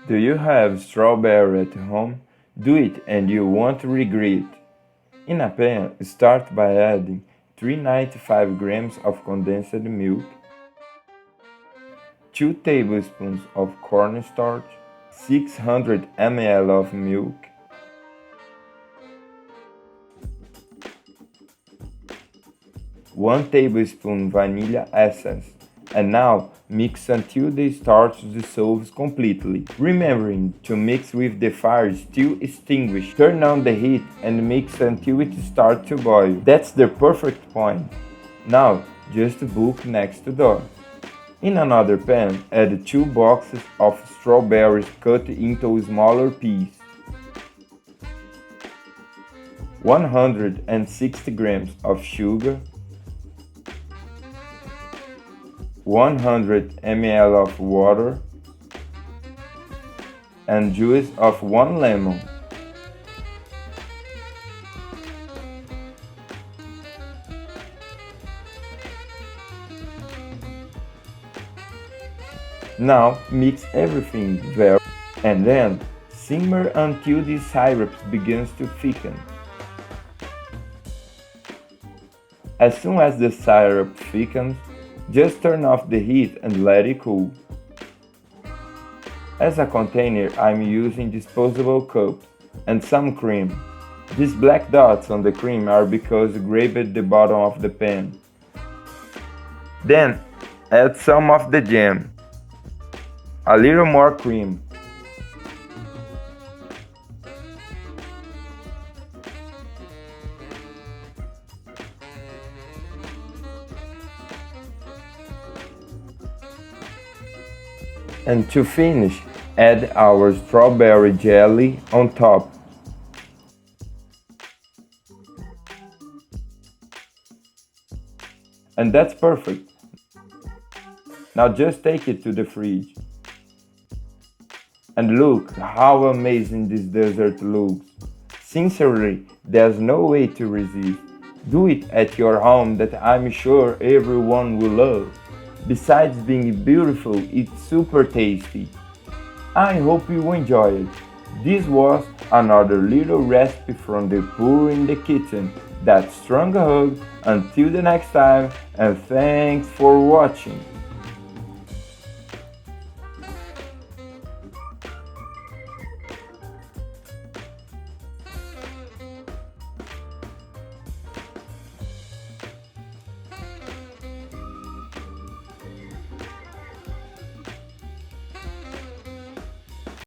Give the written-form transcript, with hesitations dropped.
Do you have strawberry at home? Do it and you won't regret. In a pan, start by adding 395 grams of condensed milk, 2 tablespoons of cornstarch, 600 ml of milk, 1 tablespoon vanilla essence, and now mix until the starch dissolves completely, remembering to mix with the fire still extinguished. Turn on the heat and mix until it starts to boil. That's the perfect point. Now, just book next door. In another pan, add 2 boxes of strawberries cut into smaller pieces, 160 grams of sugar, 100 ml of water, and juice of 1 lemon. Now mix everything well and then simmer until the syrup begins to thicken. As soon as the syrup thickens, just turn off the heat and let it cool. As a container, I'm using disposable cups and some cream. These black dots on the cream are because I grabbed the bottom of the pan. Then add some of the jam, a little more cream, and to finish, add our strawberry jelly on top. And that's perfect. Now just take it to the fridge. And look how amazing this dessert looks. Sincerely, there's no way to resist. Do it at your home that I'm sure everyone will love. Besides being beautiful, it's super tasty. I hope you enjoy it. This was another little recipe from the Pooh in the Kitchen. That strong hug until the next time, and thanks for watching.